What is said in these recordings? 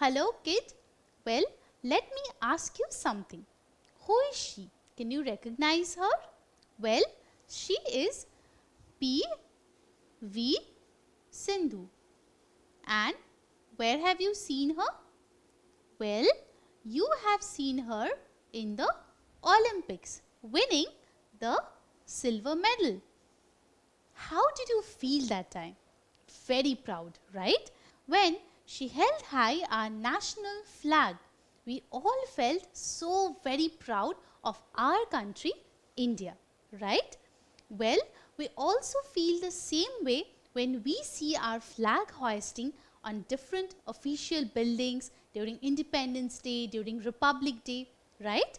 Hello kid. Well, let me ask you something. Who is she? Can you recognize her? Well, she is P.V. Sindhu. And where have you seen her? Well, you have seen her in the Olympics, winning the silver medal. How did you feel that time? Very proud, right? When she held high our national flag, we all felt so very proud of our country, India, right? Well, we also feel the same way when we see our flag hoisting on different official buildings during Independence Day, during Republic Day, right?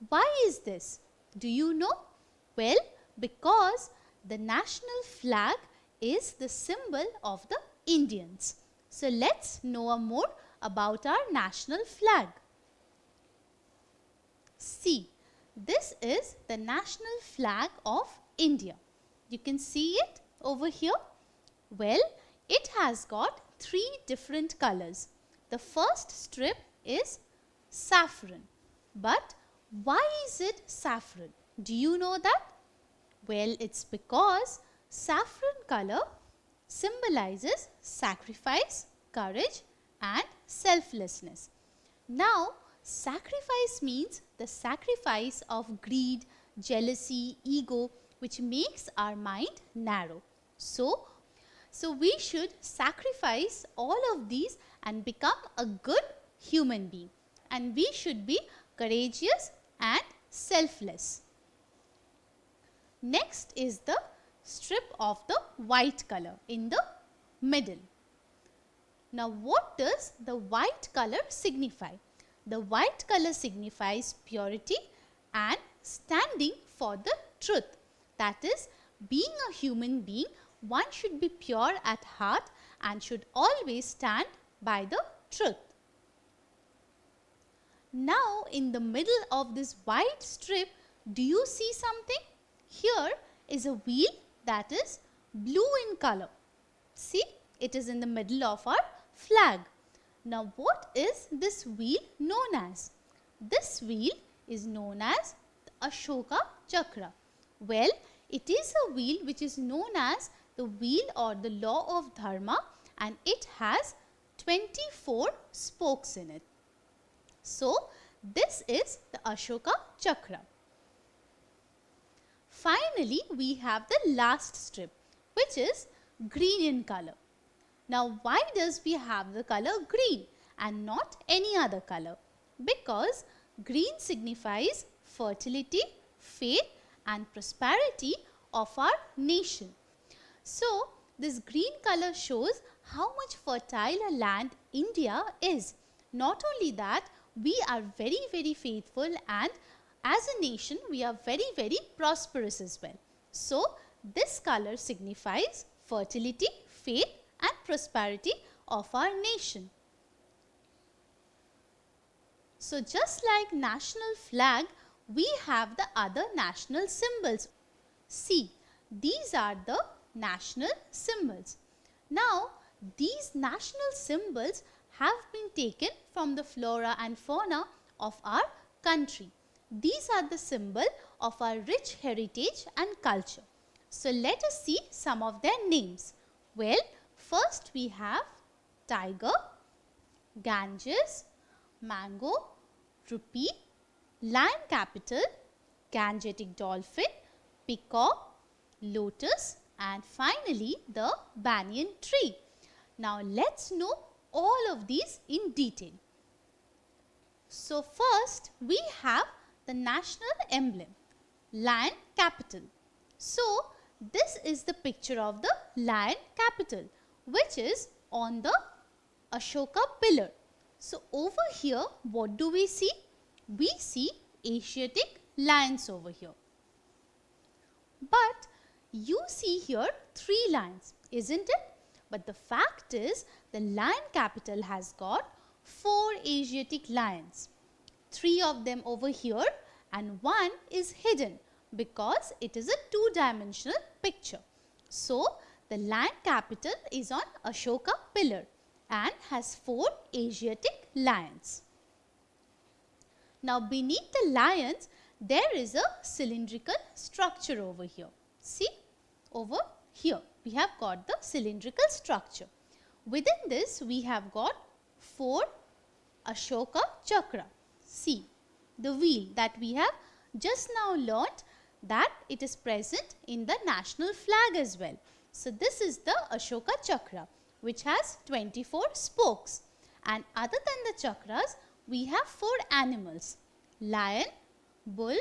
Why is this? Do you know? Well, because the national flag is the symbol of the Indians. So let's know more about our national flag. See, this is the national flag of India. You can see it over here. Well, it has got 3 different colors. The first strip is saffron. But why is it saffron? Do you know that? Well, it's because saffron color symbolizes sacrifice, courage and selflessness. Now, sacrifice means the sacrifice of greed, jealousy, ego, which makes our mind narrow. So we should sacrifice all of these and become a good human being. And we should be courageous and selfless. Next is the strip of the white color in the middle. Now, what does the white color signify? The white color signifies purity and standing for the truth. That is, being a human being, one should be pure at heart and should always stand by the truth. Now, in the middle of this white strip, do you see something? Here is a wheel that is blue in color. See, it is in the middle of our flag. Now, what is this wheel known as? This wheel is known as the Ashoka Chakra. Well, it is a wheel which is known as the wheel or the law of dharma, and it has 24 spokes in it. So, this is the Ashoka Chakra. Finally, we have the last strip, which is green in color. Now, why does we have the color green and not any other color? Because green signifies fertility, faith and prosperity of our nation. So, this green color shows how much fertile a land India is. Not only that, we are very, very faithful, and as a nation, we are very, very prosperous as well. So, this color signifies fertility, faith and prosperity of our nation. So, just like national flag, we have the other national symbols. See, these are the national symbols. Now, these national symbols have been taken from the flora and fauna of our country. These are the symbol of our rich heritage and culture. So, let us see some of their names. Well, first we have tiger, Ganges, mango, rupee, lion capital, Gangetic dolphin, peacock, lotus and finally the banyan tree. Now, let's know all of these in detail. So, first we have the national emblem, lion capital. So, this is the picture of the lion capital, which is on the Ashoka pillar. So, over here what do we see? We see Asiatic lions over here. But you see here 3 lions, isn't it? But the fact is the lion capital has got 4 Asiatic lions. 3 of them over here and 1 is hidden because it is a 2-dimensional picture. So, the lion capital is on Ashoka pillar and has 4 Asiatic lions. Now beneath the lions there is a cylindrical structure over here. See, over here we have got the cylindrical structure. Within this we have got 4 Ashoka chakra. See, the wheel that we have just now learnt that it is present in the national flag as well. So this is the Ashoka chakra, which has 24 spokes, and other than the chakras we have 4 animals: lion, bull,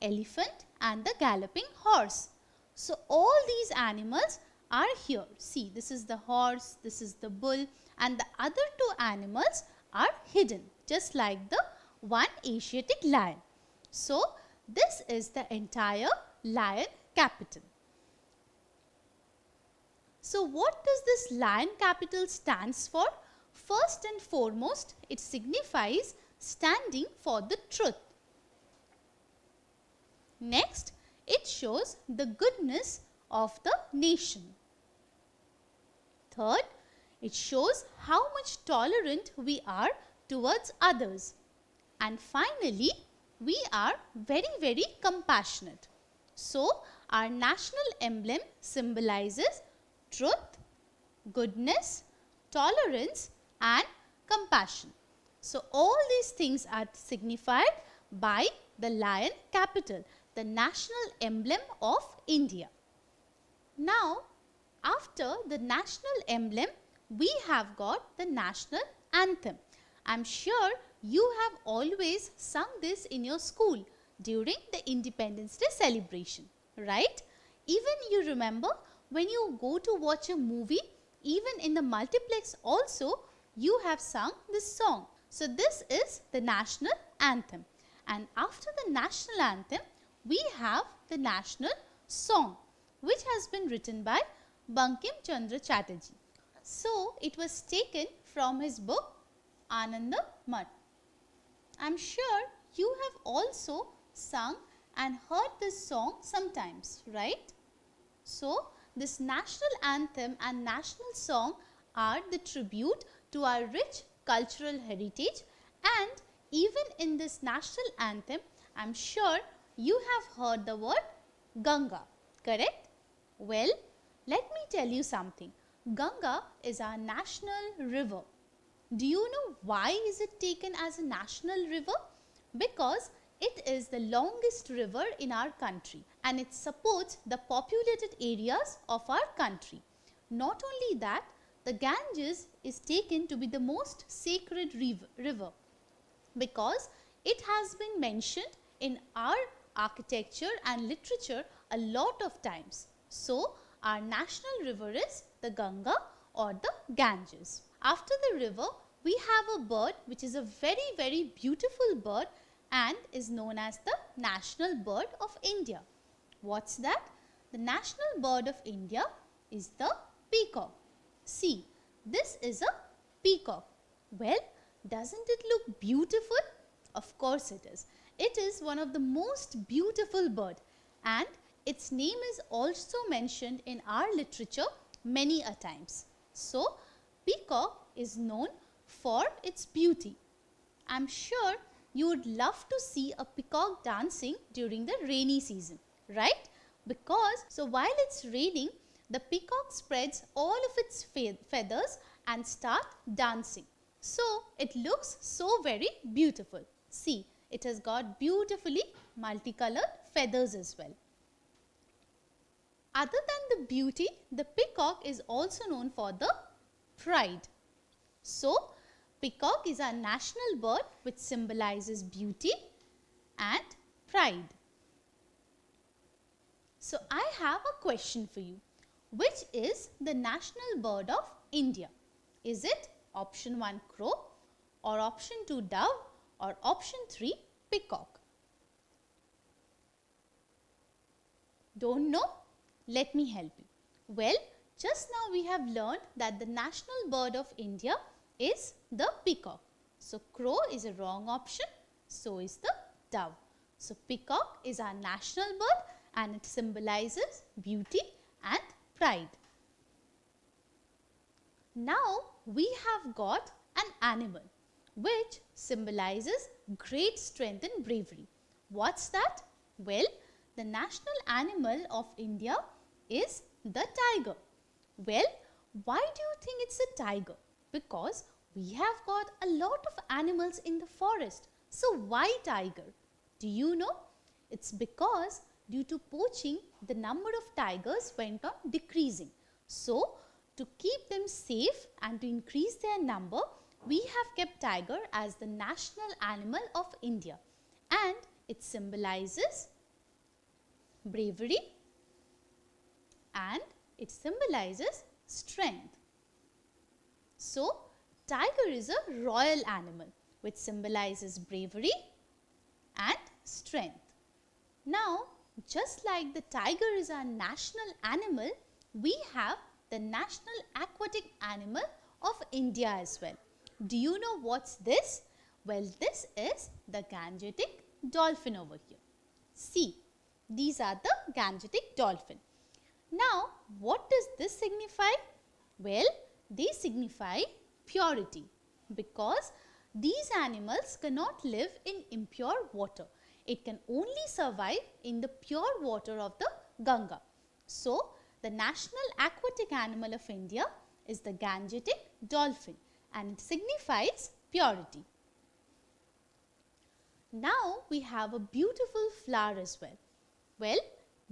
elephant and the galloping horse. So all these animals are here. See, this is the horse, this is the bull, and the other 2 animals are hidden, just like the one Asiatic lion. So this is the entire lion capital. So what does this lion capital stands for? First and foremost, it signifies standing for the truth. Next, it shows the goodness of the nation. Third, it shows how much tolerant we are towards others. And finally, we are very compassionate. So, our national emblem symbolizes truth, goodness, tolerance and compassion. So, all these things are signified by the lion capital, the national emblem of India. Now, after the national emblem, we have got the national anthem. I am sure you have always sung this in your school during the Independence Day celebration, right? Even you remember when you go to watch a movie, even in the multiplex also, you have sung this song. So this is the national anthem. And after the national anthem, we have the national song, which has been written by Bankim Chandra Chatterjee. So it was taken from his book Ananda Mat. I am sure you have also sung and heard this song sometimes, right? So this national anthem and national song are the tribute to our rich cultural heritage, and even in this national anthem, I am sure you have heard the word Ganga, correct? Well, let me tell you something. Ganga is our national river. Do you know why is it taken as a national river? Because it is the longest river in our country and it supports the populated areas of our country. Not only that, the Ganges is taken to be the most sacred river because it has been mentioned in our architecture and literature a lot of times. So, our national river is the Ganga or the Ganges. After the river, we have a bird which is a very beautiful bird and is known as the national bird of India. What's that? The national bird of India is the peacock. See, this is a peacock. Well, doesn't it look beautiful? Of course it is. It is one of the most beautiful bird and its name is also mentioned in our literature many a times. So, peacock is known for its beauty. I am sure you would love to see a peacock dancing during the rainy season, right? Because, so while it's raining, the peacock spreads all of its feathers and start dancing. So, it looks so very beautiful. See, it has got beautifully multicolored feathers as well. Other than the beauty, the peacock is also known for the pride. So, peacock is our national bird which symbolizes beauty and pride. So, I have a question for you. Which is the national bird of India? Is it option 1 crow or option 2 dove or option 3 peacock? Don't know? Let me help you. Well, just now we have learned that the national bird of India is the peacock. So, crow is a wrong option, so is the dove. So, peacock is our national bird and it symbolizes beauty and pride. Now, we have got an animal which symbolizes great strength and bravery. What's that? Well, the national animal of India is the tiger. Well, why do you think it's a tiger? Because we have got a lot of animals in the forest. So why tiger? Do you know? It's because due to poaching, the number of tigers went on decreasing. So to keep them safe and to increase their number, we have kept tiger as the national animal of India, and it symbolizes bravery and it symbolizes strength. So tiger is a royal animal which symbolizes bravery and strength. Now, just like the tiger is our national animal, we have the national aquatic animal of India as well. Do you know what's this? Well, this is the Gangetic dolphin over here. See, these are the Gangetic dolphin. Now, what does this signify? Well, they signify purity, because these animals cannot live in impure water. It can only survive in the pure water of the Ganga. So, the national aquatic animal of India is the Gangetic dolphin, and it signifies purity. Now, we have a beautiful flower as well. Well,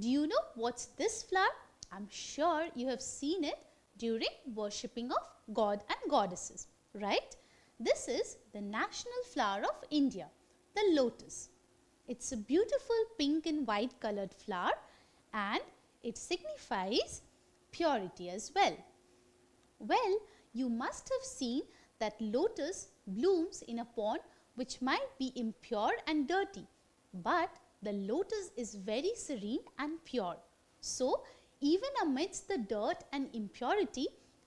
do you know what's this flower? I'm sure you have seen it during worshipping of god and goddesses, right? This is the national flower of India, the lotus. It's a beautiful pink and white colored flower, and it signifies purity as well. Well, you must have seen that lotus blooms in a pond which might be impure and dirty, but the lotus is very serene and pure. So, even amidst the dirt and impurity,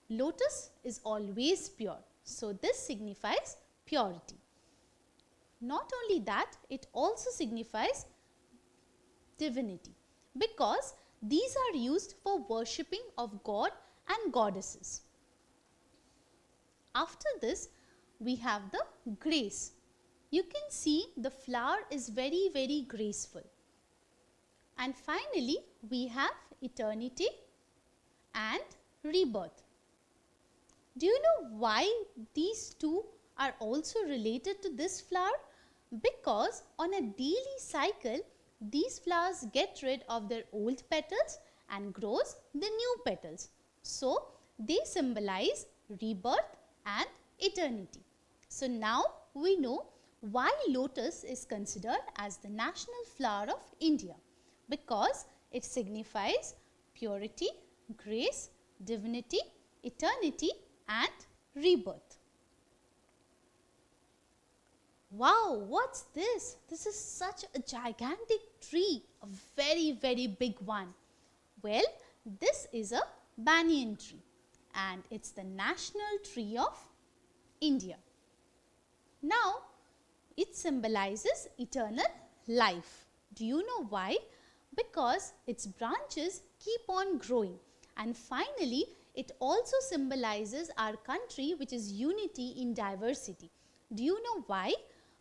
lotus is always pure. So, this signifies purity. Not only that, it also signifies divinity, because these are used for worshipping of god and goddesses. After this, we have the grace. You can see the flower is very, very graceful. And finally, we have eternity and rebirth. Do you know why these two are also related to this flower? Because on a daily cycle, these flowers get rid of their old petals and grows the new petals. So, they symbolize rebirth and eternity. So, now we know why lotus is considered as the national flower of India, because it signifies purity, grace, divinity, eternity and rebirth. Wow, what's this? This is such a gigantic tree, a very, very big one. Well, this is a banyan tree, and it's the national tree of India. Now, it symbolizes eternal life. Do you know why? Because its branches keep on growing, and finally, it also symbolizes our country, which is unity in diversity. Do you know why?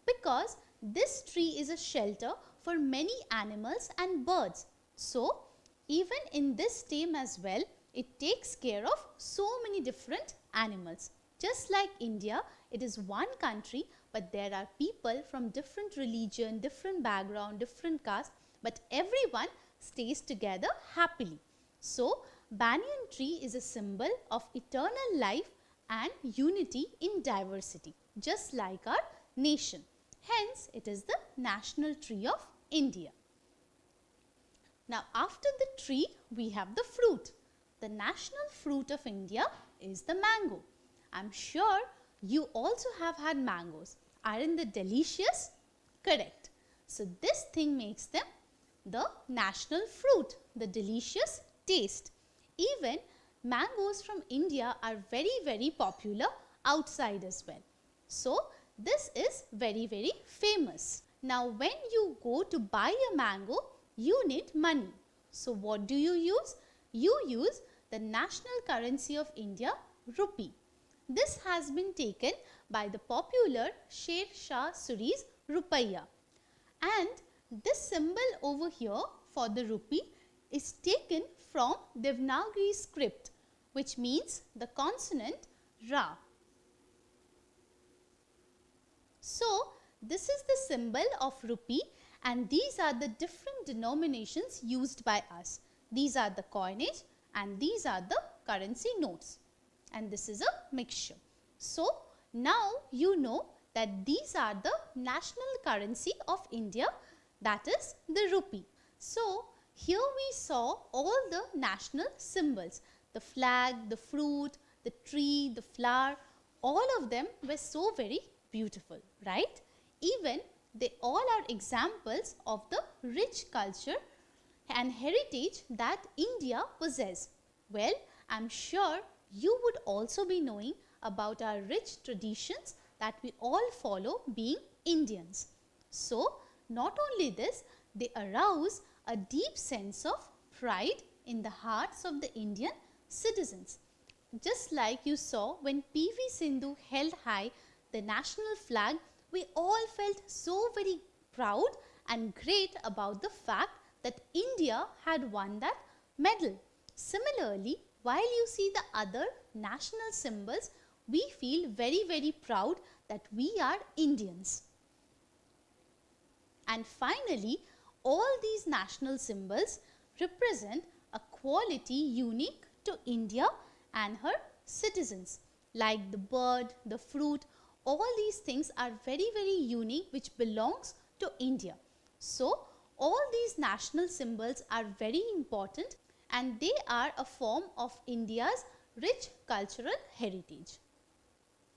Because this tree is a shelter for many animals and birds. So, even in this stem as well, it takes care of so many different animals. Just like India, it is one country, but there are people from different religion, different background, different caste, but everyone stays together happily. So, banyan tree is a symbol of eternal life and unity in diversity, just like our nation. Hence, it is the national tree of India. Now, after the tree, we have the fruit. The national fruit of India is the mango. I'm sure you also have had mangoes. Aren't they delicious? Correct. So, this thing makes them the national fruit, the delicious taste. Even mangoes from India are very, very popular outside as well. So, this is very, very famous. Now, when you go to buy a mango, you need money. So, what do you use? You use the national currency of India, rupee. This has been taken by the popular Sher Shah Suri's Rupaiya. And this symbol over here for the rupee is taken from Devanagari script, which means the consonant Ra. So, this is the symbol of rupee, and these are the different denominations used by us. These are the coinage and these are the currency notes, and this is a mixture. So, now you know that these are the national currency of India, that is the rupee. So, here we saw all the national symbols, the flag, the fruit, the tree, the flower, all of them were so very beautiful, right? Even they all are examples of the rich culture and heritage that India possesses. Well, I am sure you would also be knowing about our rich traditions that we all follow being Indians. So, not only this, they arouse a deep sense of pride in the hearts of the Indian citizens. Just like you saw when P.V. Sindhu held high the national flag, we all felt so very proud and great about the fact that India had won that medal. Similarly, while you see the other national symbols, we feel very, very proud that we are Indians. And finally, all these national symbols represent a quality unique to India and her citizens, like the bird, the fruit. All these things are very, very unique, which belongs to India. So, all these national symbols are very important, and they are a form of India's rich cultural heritage.